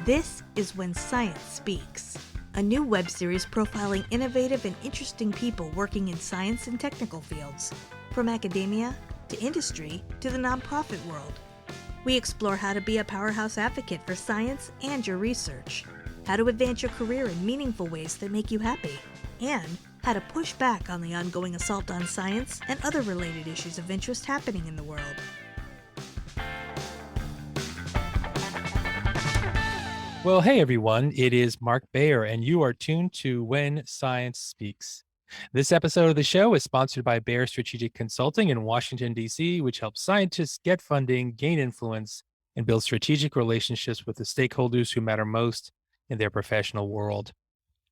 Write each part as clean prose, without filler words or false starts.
This is When Science Speaks, a new web series profiling innovative and interesting people working in science and technical fields, from academia to industry to the nonprofit world. We explore how to be a powerhouse advocate for science and your research, how to advance your career in meaningful ways that make you happy, and how to push back on the ongoing assault on science and other related issues of interest happening in the world. Well, hey everyone, it is Mark Bayer, and you are tuned to When Science Speaks. This episode of the show is sponsored by Bayer Strategic Consulting in Washington, D.C., which helps scientists get funding, gain influence, and build strategic relationships with the stakeholders who matter most in their professional world.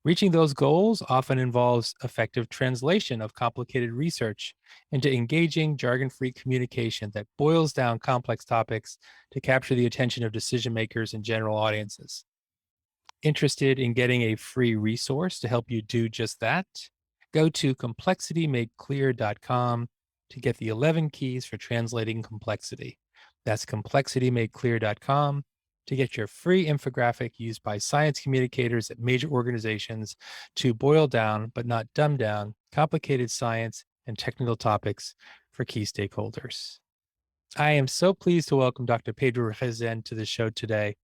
Reaching those goals often involves effective translation of complicated research into engaging, jargon-free communication that boils down complex topics to capture the attention of decision makers and general audiences. Interested in getting a free resource to help you do just that? Go to complexitymadeclear.com to get the 11 keys for translating complexity. That's complexitymadeclear.com to get your free infographic used by science communicators at major organizations to boil down, but not dumb down, complicated science and technical topics for key stakeholders. I am so pleased to welcome Dr. Pedro Resende to the show today.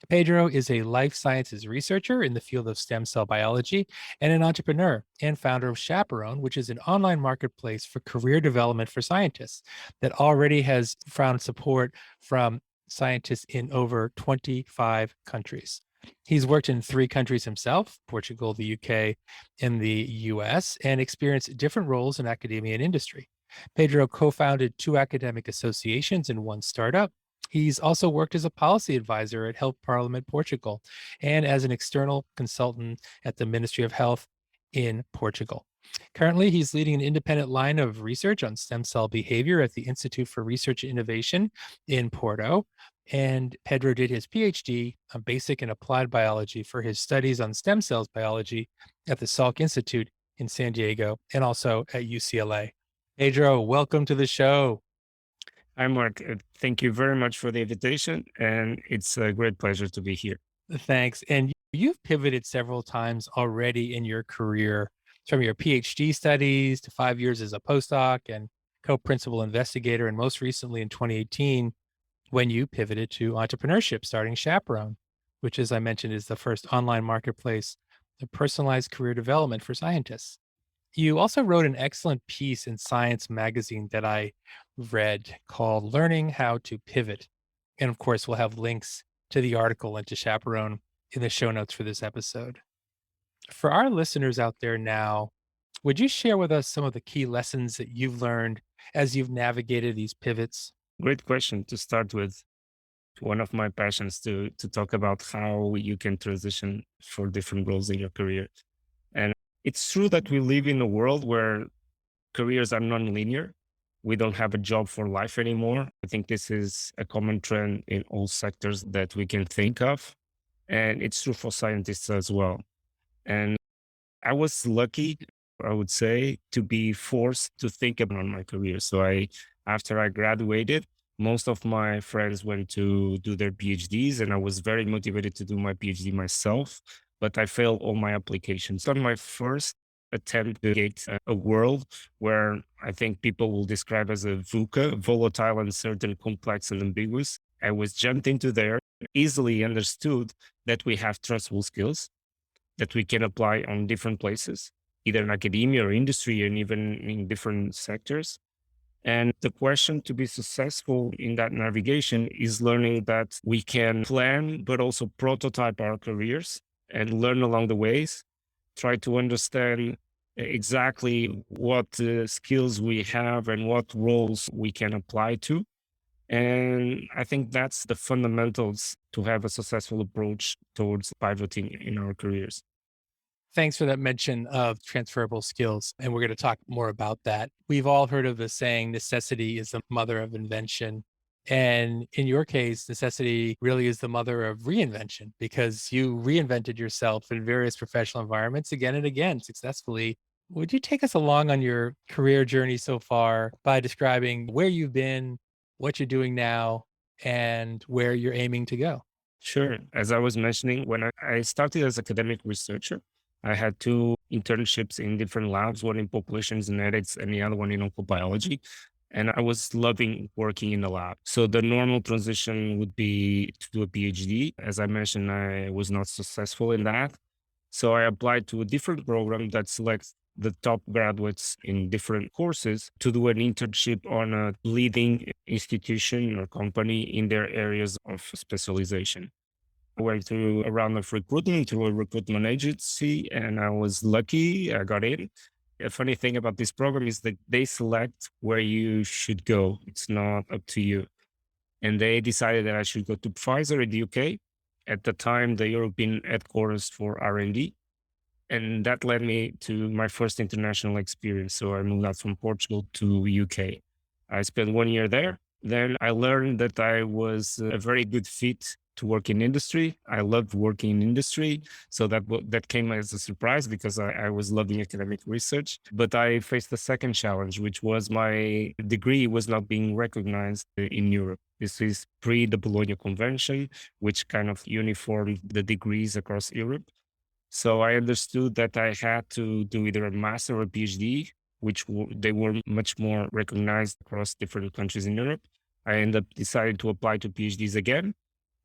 Pedro is a life sciences researcher in the field of stem cell biology and an entrepreneur and founder of Chaperone, which is an online marketplace for career development for scientists that already has found support from scientists in over 25 countries. He's worked in 3 countries himself, Portugal, the UK, and the US, and experienced different roles in academia and industry. Pedro co-founded 2 academic associations and 1 startup. He's also worked as a policy advisor at Health Parliament Portugal and as an external consultant at the Ministry of Health in Portugal. Currently, he's leading an independent line of research on stem cell behavior at the Institute for Research and Innovation in Porto. And Pedro did his Ph.D. on basic and applied biology for his studies on stem cells biology at the Salk Institute in San Diego and also at UCLA. Pedro, welcome to the show. Hi, Mark. Thank you very much for the invitation, and it's a great pleasure to be here. Thanks. And you've pivoted several times already in your career, from your PhD studies to 5 years as a postdoc and co-principal investigator, and most recently in 2018, when you pivoted to entrepreneurship, starting Chaperone, which, as I mentioned, is the first online marketplace of personalized career development for scientists. You also wrote an excellent piece in Science magazine that I read called Learning How to Pivot. And of course, we'll have links to the article and to Chaperone in the show notes for this episode. For our listeners out there now, would you share with us some of the key lessons that you've learned as you've navigated these pivots? Great question to start with. One of my passions to talk about how you can transition for different roles in your career. And it's true that we live in a world where careers are non-linear. We don't have a job for life anymore. I think this is a common trend in all sectors that we can think of. And it's true for scientists as well. And I was lucky, I would say, to be forced to think about my career. So after I graduated, most of my friends went to do their PhDs, and I was very motivated to do my PhD myself, but I failed all my applications. On my first attempt to get a world where I think people will describe as a VUCA, volatile, uncertain, complex, and ambiguous, I was jumped into there, easily understood that we have transferable skills that we can apply on different places, either in academia or industry, and even in different sectors. And the question to be successful in that navigation is learning that we can plan, but also prototype our careers and learn along the ways, try to understand exactly what skills we have and what roles we can apply to. And I think that's the fundamentals to have a successful approach towards pivoting in our careers. Thanks for that mention of transferable skills. And we're going to talk more about that. We've all heard of the saying, necessity is the mother of invention. And in your case, necessity really is the mother of reinvention because you reinvented yourself in various professional environments again and again successfully. Would you take us along on your career journey so far by describing where you've been, what you're doing now, and where you're aiming to go? Sure. As I was mentioning, when I started as academic researcher, I had two internships in different labs, one in population genetics and the other one in oncobiology. And I was loving working in the lab. So the normal transition would be to do a PhD. As I mentioned, I was not successful in that. So I applied to a different program that selects the top graduates in different courses to do an internship on a leading institution or company in their areas of specialization. I went through a round of recruiting through a recruitment agency and I was lucky. I got in. A funny thing about this program is that they select where you should go. It's not up to you. And they decided that I should go to Pfizer in the UK. At the time, the European headquarters for R&D. And that led me to my first international experience. So I moved out from Portugal to UK. I spent 1 year there. Then I learned that I was a very good fit to work in industry. I loved working in industry. So that came as a surprise because I was loving academic research. But I faced the second challenge, which was my degree was not being recognized in Europe. This is pre the Bologna Convention, which kind of uniformed the degrees across Europe. So I understood that I had to do either a master or a PhD, which they were much more recognized across different countries in Europe. I ended up deciding to apply to PhDs again.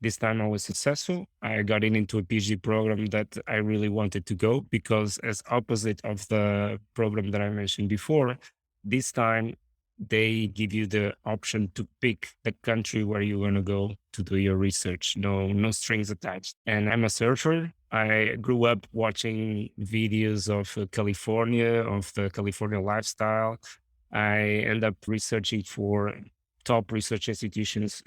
This time I was successful. I got into a PhD program that I really wanted to go because, as opposite of the program that I mentioned before, this time they give you the option to pick the country where you want to go to do your research. No strings attached. And I'm a surfer. I grew up watching videos of California, of the California lifestyle. I end up researching for top research institutions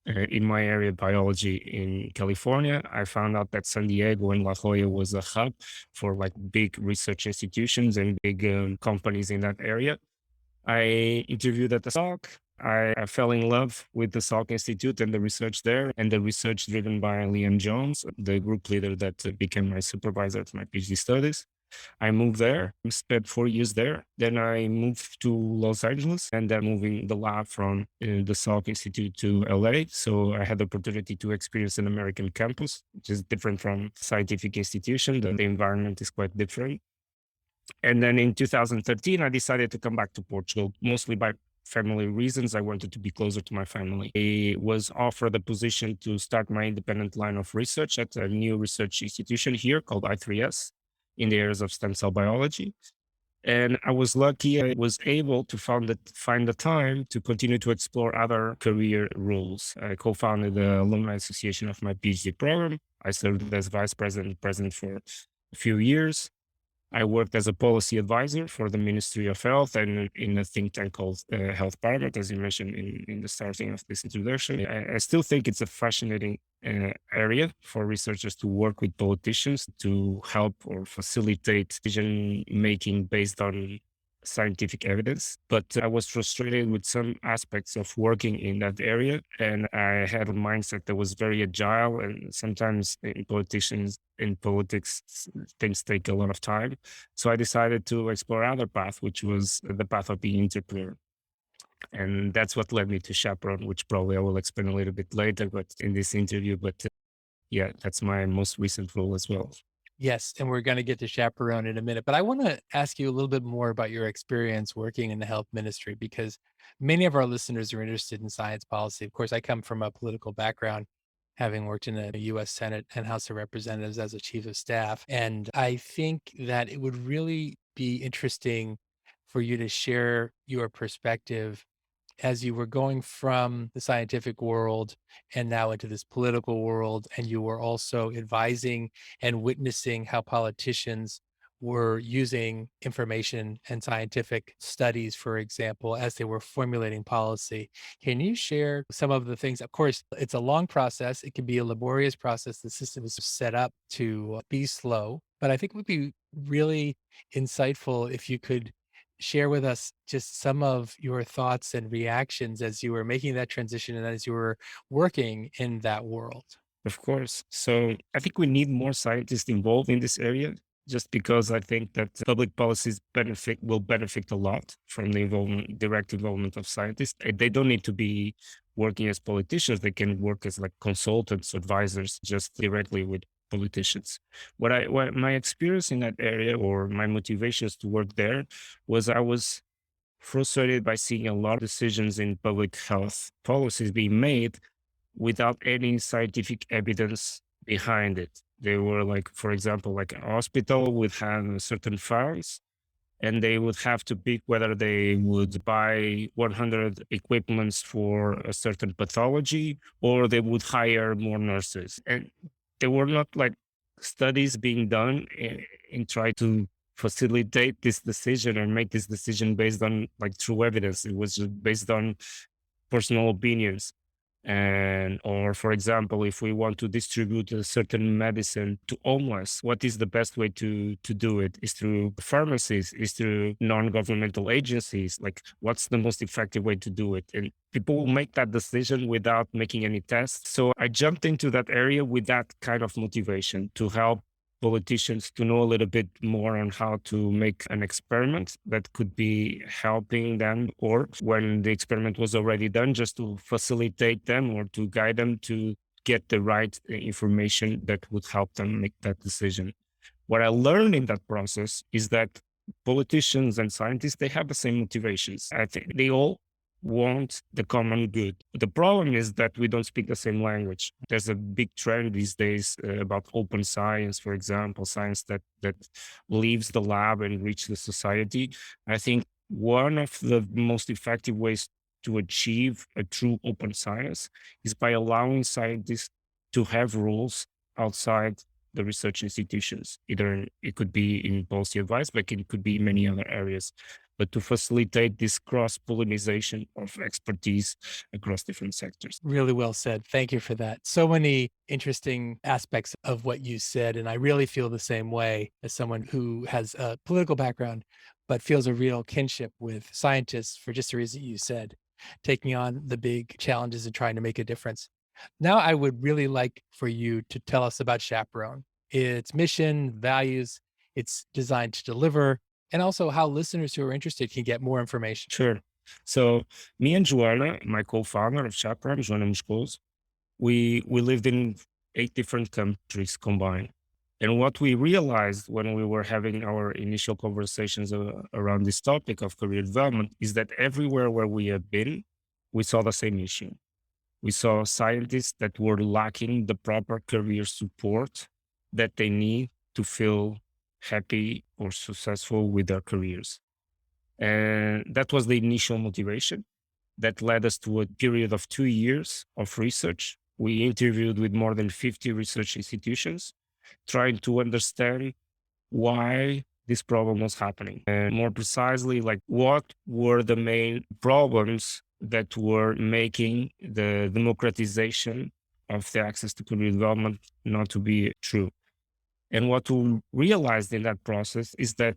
in my area of biology in California. I found out that San Diego and La Jolla was a hub for like big research institutions and big companies in that area. I interviewed at the SOC. I fell in love with the Salk Institute and the research there, and the research driven by Liam Jones, the group leader that became my supervisor at my PhD studies. I moved there, spent 4 years there. Then I moved to Los Angeles and then moving the lab from the Salk Institute to LA. So I had the opportunity to experience an American campus, which is different from scientific institution. The environment is quite different. And then in 2013, I decided to come back to Portugal, mostly by family reasons. I wanted to be closer to my family. I was offered a position to start my independent line of research at a new research institution here called I3S in the areas of stem cell biology. And I was lucky I was able to find the time to continue to explore other career roles. I co-founded the Alumni Association of my PhD program. I served as vice president for a few years. I worked as a policy advisor for the Ministry of Health and in a think tank called Health Pilot, as you mentioned in the starting of this introduction. I still think it's a fascinating area for researchers to work with politicians to help or facilitate decision making based on scientific evidence. But I was frustrated with some aspects of working in that area. And I had a mindset that was very agile. And sometimes in politics, things take a lot of time. So I decided to explore another path, which was the path of being entrepreneur. And that's what led me to Chaperone, which probably I will explain a little bit later, but in this interview. But yeah, that's my most recent role as well. Yes, and we're going to get to Chaperone in a minute, but I want to ask you a little bit more about your experience working in the health ministry because many of our listeners are interested in science policy. Of course, I come from a political background, having worked in the US Senate and House of Representatives as a chief of staff. And I think that it would really be interesting for you to share your perspective as you were going from the scientific world and now into this political world, and you were also advising and witnessing how politicians were using information and scientific studies, for example, as they were formulating policy. Can you share some of the things? Of course, it's a long process. It can be a laborious process. The system is set up to be slow, but I think it would be really insightful if you could share with us just some of your thoughts and reactions as you were making that transition and as you were working in that world. Of course. So I think we need more scientists involved in this area, just because I think that public policies will benefit a lot from the direct involvement of scientists. They don't need to be working as politicians. They can work as like consultants, advisors, just directly with politicians. What my experience in that area or my motivations to work there was I was frustrated by seeing a lot of decisions in public health policies being made without any scientific evidence behind it. They were like, for example, like a hospital would have certain funds and they would have to pick whether they would buy 100 equipments for a certain pathology or they would hire more nurses. And there were not like studies being done in try to facilitate this decision and make this decision based on like true evidence. It was just based on personal opinions. And or for example, if we want to distribute a certain medicine to homeless, what is the best way to do it? Is through pharmacies, is through non-governmental agencies. Like what's the most effective way to do it? And people will make that decision without making any tests. So I jumped into that area with that kind of motivation to help politicians to know a little bit more on how to make an experiment that could be helping them, or when the experiment was already done, just to facilitate them or to guide them to get the right information that would help them make that decision. What I learned in that process is that politicians and scientists, they have the same motivations. I think they all want the common good. The problem is that we don't speak the same language. There's a big trend these days about open science, for example, science that leaves the lab and reach the society. I think one of the most effective ways to achieve a true open science is by allowing scientists to have roles outside the research institutions. Either it could be in policy advice, but it could be in many other areas, but to facilitate this cross-pollination of expertise across different sectors. Really well said. Thank you for that. So many interesting aspects of what you said. And I really feel the same way as someone who has a political background, but feels a real kinship with scientists for just the reason you said, taking on the big challenges and trying to make a difference. Now, I would really like for you to tell us about Chaperone, its mission, values, its designed to deliver, and also how listeners who are interested can get more information. Sure. So me and Joanna, my co-founder of Chaperone, Joanna Moscoso, we lived in 8 different countries combined. And what we realized when we were having our initial conversations around this topic of career development is that everywhere where we have been, we saw the same issue. We saw scientists that were lacking the proper career support that they need to feel happy or successful with their careers. And that was the initial motivation that led us to a period of 2 years of research. We interviewed with more than 50 research institutions, trying to understand why this problem was happening. And more precisely, like what were the main problems that were making the democratization of the access to career development not to be true. And what we realized in that process is that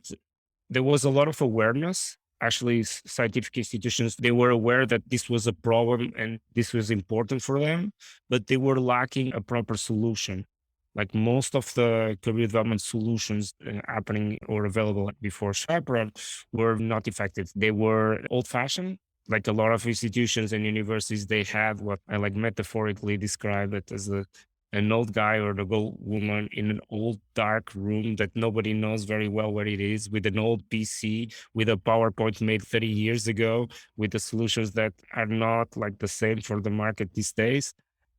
there was a lot of awareness. Actually, scientific institutions, they were aware that this was a problem and this was important for them, but they were lacking a proper solution. Like most of the career development solutions happening or available before Chaperone were not effective. They were old fashioned. Like a lot of institutions and universities, they had what I like metaphorically describe it as an old guy or an old woman in an old dark room that nobody knows very well what it is, with an old PC, with a PowerPoint made 30 years ago, with the solutions that are not like the same for the market these days.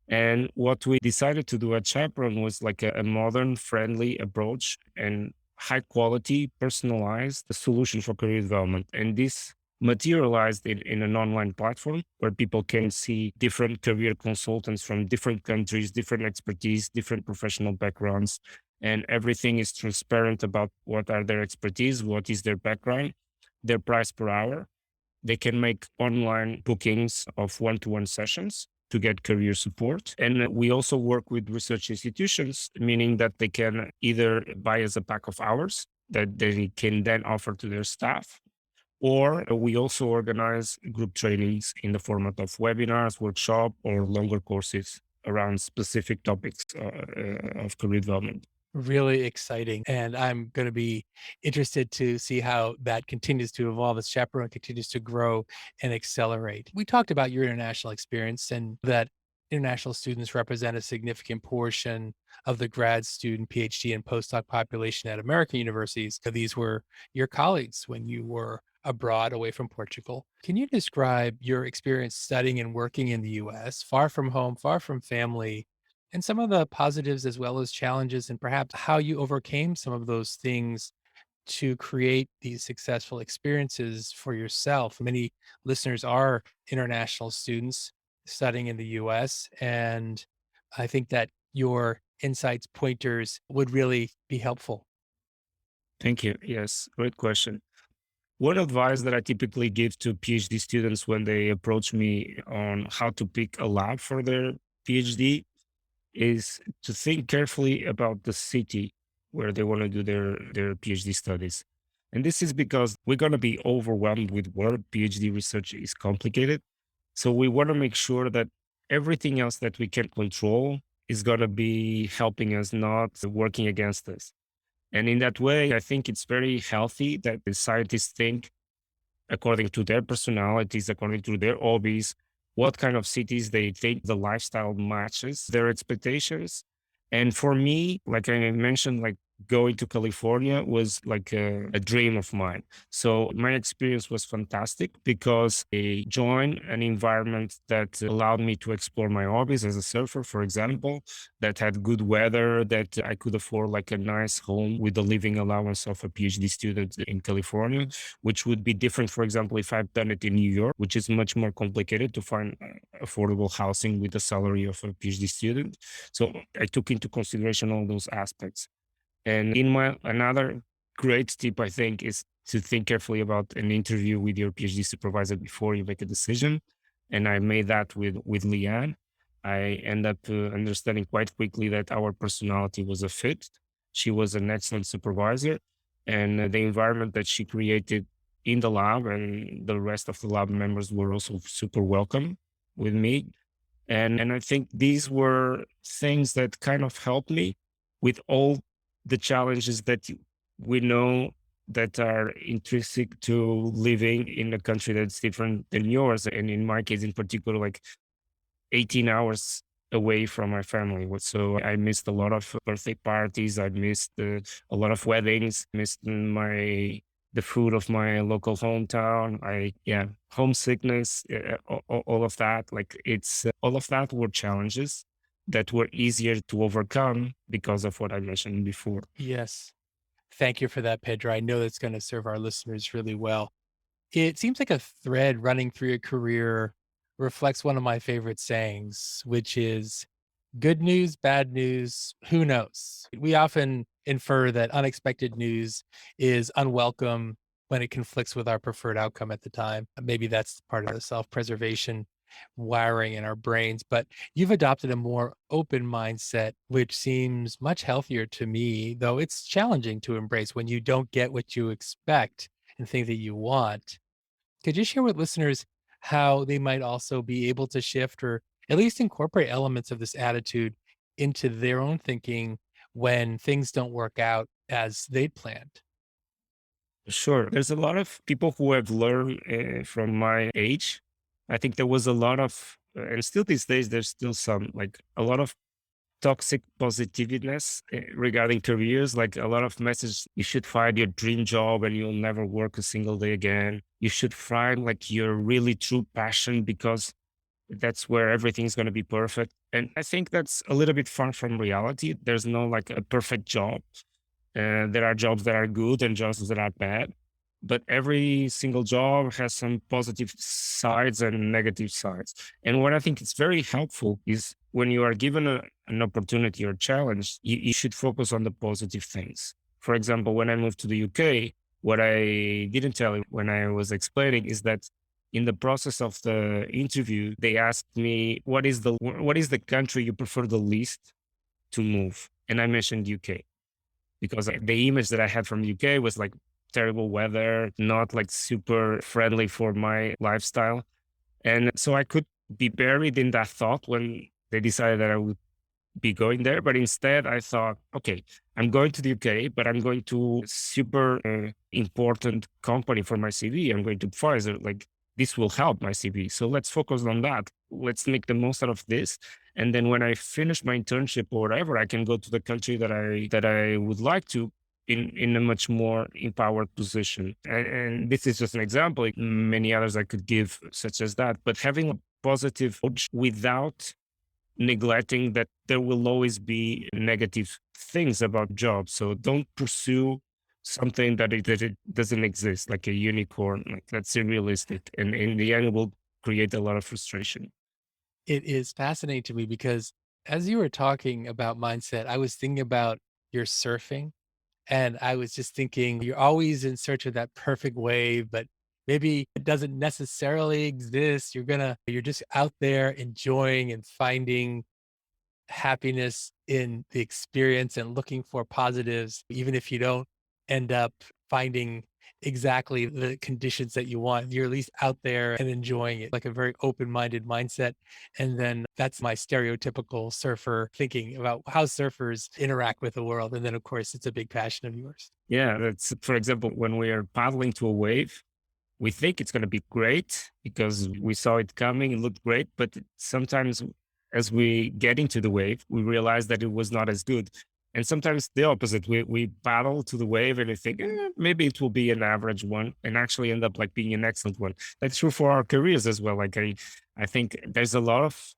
And what we decided to do at Chaperone was like a modern, friendly approach and high quality, personalized solution for career development. And this materialized in an online platform where people can see different career consultants from different countries, different expertise, different professional backgrounds, and everything is transparent about what are their expertise, what is their background, their price per hour. They can make online bookings of one-to-one sessions to get career support. And we also work with research institutions, meaning that they can either buy as a pack of hours that they can then offer to their staff, or we also organize group trainings in the format of webinars, workshop, or longer courses around specific topics of career development. Really exciting. And I'm going to be interested to see how that continues to evolve as Chaperone continues to grow and accelerate. We talked about your international experience and that international students represent a significant portion of the grad student, PhD, and postdoc population at American universities. So these were your colleagues when you were abroad away from Portugal. Can you describe your experience studying and working in the US, far from home, far from family, and some of the positives as well as challenges, and perhaps how you overcame some of those things to create these successful experiences for yourself? Many listeners are international students studying in the US, and I think that your insights, pointers would really be helpful. Thank you. Yes, great question. One advice that I typically give to PhD students when they approach me on how to pick a lab for their PhD is to think carefully about the city where they want to do their PhD studies. And this is because we're going to be overwhelmed with work. PhD research is complicated. So we want to make sure that everything else that we can control is going to be helping us, not working against us. And in that way, I think it's very healthy that the scientists think according to their personalities, according to their hobbies, what kind of cities they think the lifestyle matches their expectations. And for me, like I mentioned, like going to California was like a dream of mine. So my experience was fantastic because I joined an environment that allowed me to explore my hobbies as a surfer, for example, that had good weather, that I could afford like a nice home with the living allowance of a PhD student in California, which would be different, for example, if I've done it in New York, which is much more complicated to find affordable housing with the salary of a PhD student. So I took into consideration all those aspects. And in my another great tip, I think, is to think carefully about an interview with your PhD supervisor before you make a decision. And I made that with Leanne. I end up understanding quite quickly that our personality was a fit. She was an excellent supervisor, and the environment that she created in the lab and the rest of the lab members were also super welcome with me. And I think these were things that kind of helped me with all the challenges that we know that are intrinsic to living in a country that's different than yours. And in my case, in particular, like 18 hours away from my family. So I missed a lot of birthday parties. I missed a lot of weddings, missed the food of my local hometown. Homesickness, all of that. Like all of that were challenges that were easier to overcome because of what I mentioned before. Yes. Thank you for that, Pedro. I know that's going to serve our listeners really well. It seems like a thread running through your career reflects one of my favorite sayings, which is good news, bad news, who knows? We often infer that unexpected news is unwelcome when it conflicts with our preferred outcome at the time. Maybe that's part of the self preservation wiring in our brains, but you've adopted a more open mindset, which seems much healthier to me, though it's challenging to embrace when you don't get what you expect and think that you want. Could you share with listeners how they might also be able to shift or at least incorporate elements of this attitude into their own thinking when things don't work out as they'd planned? Sure. There's a lot of people who have learned from my age. I think there was a lot of, and still these days, there's still some, like a lot of toxic positiveness regarding careers, like a lot of messages. You should find your dream job and you'll never work a single day again. You should find like your really true passion because that's where everything's going to be perfect. And I think that's a little bit far from reality. There's no like a perfect job. There are jobs that are good and jobs that are bad, but every single job has some positive sides and negative sides. And what I think is very helpful is when you are given an opportunity or challenge, you should focus on the positive things. For example, when I moved to the UK, what I didn't tell you when I was explaining is that in the process of the interview, they asked me, what is the country you prefer the least to move? And I mentioned UK because the image that I had from UK was like terrible weather, not like super friendly for my lifestyle. And so I could be buried in that thought when they decided that I would be going there. But instead, I thought, okay, I'm going to the UK, but I'm going to super important company for my CV. I'm going to Pfizer. Like this will help my CV. So let's focus on that. Let's make the most out of this. And then when I finish my internship or whatever, I can go to the country that I would like to in a much more empowered position. And this is just an example. Like many others I could give, such as that. But having a positive approach without neglecting that there will always be negative things about jobs. So don't pursue something that it doesn't exist, like a unicorn. Like that's unrealistic, and in the end, it will create a lot of frustration. It is fascinating to me because as you were talking about mindset, I was thinking about your surfing. And I was just thinking, you're always in search of that perfect wave, but maybe it doesn't necessarily exist. You're just out there enjoying and finding happiness in the experience and looking for positives, even if you don't end up finding exactly the conditions that you want. You're at least out there and enjoying it, like a very open minded mindset. And then that's my stereotypical surfer thinking about how surfers interact with the world. And then, of course, it's a big passion of yours. Yeah, that's for example, when we are paddling to a wave, we think it's going to be great because we saw it coming, it looked great. But sometimes as we get into the wave, we realize that it was not as good. And sometimes the opposite, we paddle to the wave and we think, maybe it will be an average one and actually end up like being an excellent one. That's true for our careers as well. Like I think there's a lot of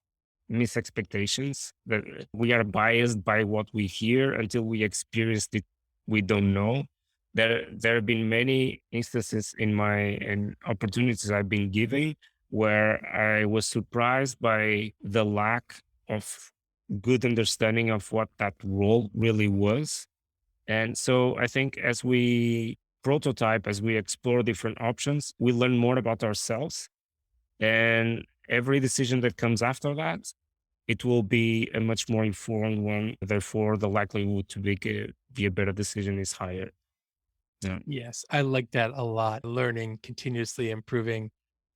misexpectations that we are biased by what we hear until we experienced it. We don't know. There have been many instances in my and opportunities I've been given where I was surprised by the lack of good understanding of what that role really was. And so I think as we prototype, as we explore different options, we learn more about ourselves. And every decision that comes after that, it will be a much more informed one. Therefore, the likelihood to be a better decision is higher. Yeah. Yes, I like that a lot. Learning, continuously improving,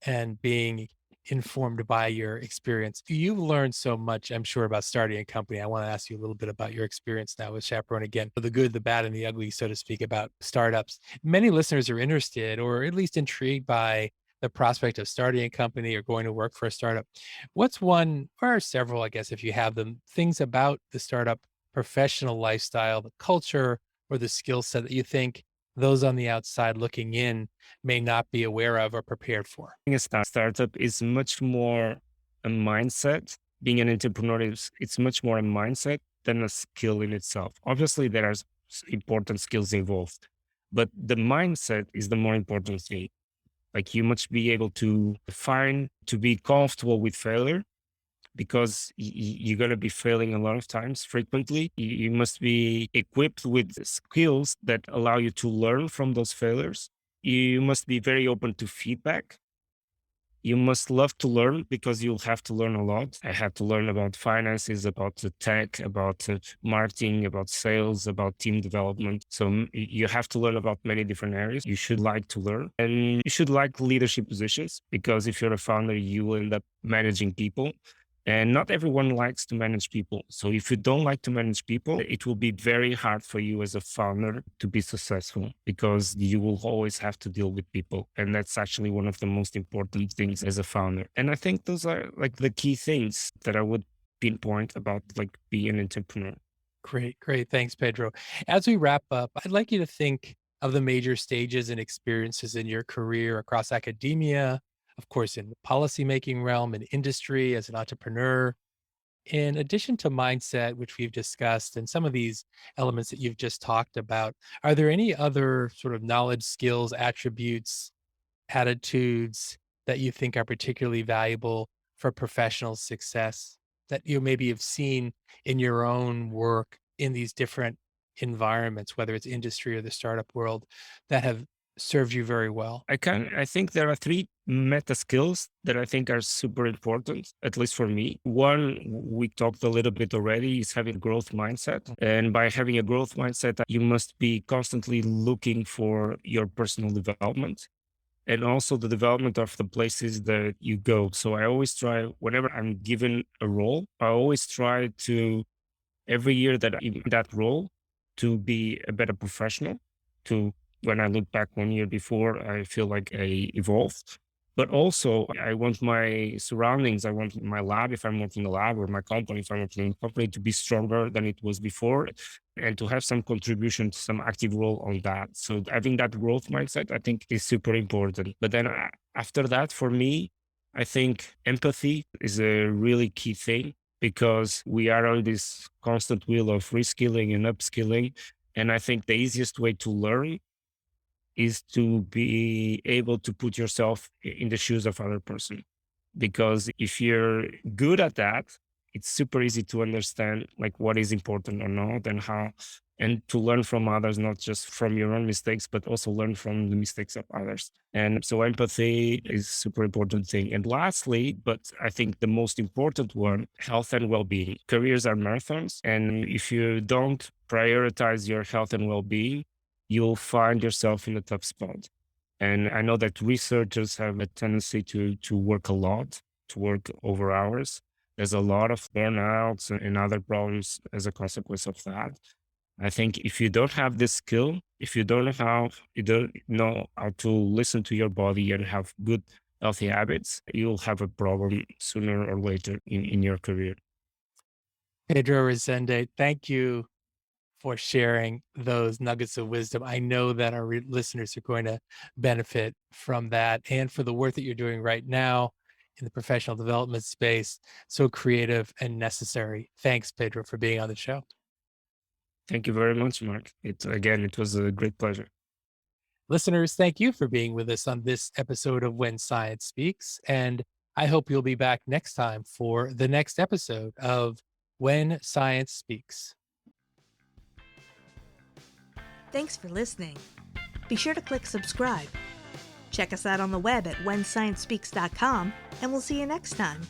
and being informed by your experience. You've learned so much, I'm sure, about starting a company. I want to ask you a little bit about your experience now with Chaperone again, the good, the bad, and the ugly, so to speak, about startups. Many listeners are interested or at least intrigued by the prospect of starting a company or going to work for a startup. What's one or several, I guess, if you have them, things about the startup professional lifestyle, the culture, or the skill set that you think those on the outside looking in may not be aware of or prepared for? Being a startup is much more a mindset. Being an entrepreneur is it's much more a mindset than a skill in itself. Obviously, there are important skills involved, but the mindset is the more important thing. Like you must be able to to be comfortable with failure because you're going to be failing a lot of times frequently. You must be equipped with skills that allow you to learn from those failures. You must be very open to feedback. You must love to learn because you'll have to learn a lot. I had to learn about finances, about the tech, about marketing, about sales, about team development. So you have to learn about many different areas. You should like to learn and you should like leadership positions because if you're a founder, you will end up managing people. And not everyone likes to manage people. So if you don't like to manage people, it will be very hard for you as a founder to be successful because you will always have to deal with people. And that's actually one of the most important things as a founder. And I think those are like the key things that I would pinpoint about like being an entrepreneur. Great, great. Thanks, Pedro. As we wrap up, I'd like you to think of the major stages and experiences in your career across academia, of course, in the policymaking realm, in industry, as an entrepreneur. In addition to mindset, which we've discussed, and some of these elements that you've just talked about, are there any other sort of knowledge, skills, attributes, attitudes that you think are particularly valuable for professional success that you maybe have seen in your own work in these different environments, whether it's industry or the startup world, that have served you very well? I think there are three meta skills that I think are super important, at least for me. One, we talked a little bit already, is having a growth mindset. And by having a growth mindset, you must be constantly looking for your personal development and also the development of the places that you go. So I always try, whenever I'm given a role, I always try to every year that I'm in that role to be a better professional. To when I look back 1 year before, I feel like I evolved. But also, I want my surroundings, I want my lab, if I'm working in a lab, or my company, if I'm working in a company, to be stronger than it was before and to have some contribution, some active role on that. So having that growth mindset, I think, is super important. But then after that, for me, I think empathy is a really key thing because we are on this constant wheel of reskilling and upskilling. And I think the easiest way to learn is to be able to put yourself in the shoes of other person. Because if you're good at that, it's super easy to understand like what is important or not and how, and to learn from others, not just from your own mistakes, but also learn from the mistakes of others. And so empathy is super important thing. And lastly, but I think the most important one, health and well-being. Careers are marathons. And if you don't prioritize your health and well-being, you'll find yourself in a tough spot. And I know that researchers have a tendency to work a lot, to work over hours. There's a lot of burnouts and other problems as a consequence of that. I think if you don't have this skill, if you don't know how to listen to your body and have good healthy habits, you'll have a problem sooner or later in your career. Pedro Resende, thank you for sharing those nuggets of wisdom. I know that our listeners are going to benefit from that and for the work that you're doing right now in the professional development space. So creative and necessary. Thanks, Pedro, for being on the show. Thank you very much, Mark. It was a great pleasure. Listeners, thank you for being with us on this episode of When Science Speaks. And I hope you'll be back next time for the next episode of When Science Speaks. Thanks for listening. Be sure to click subscribe. Check us out on the web at whensciencespeaks.com, and we'll see you next time.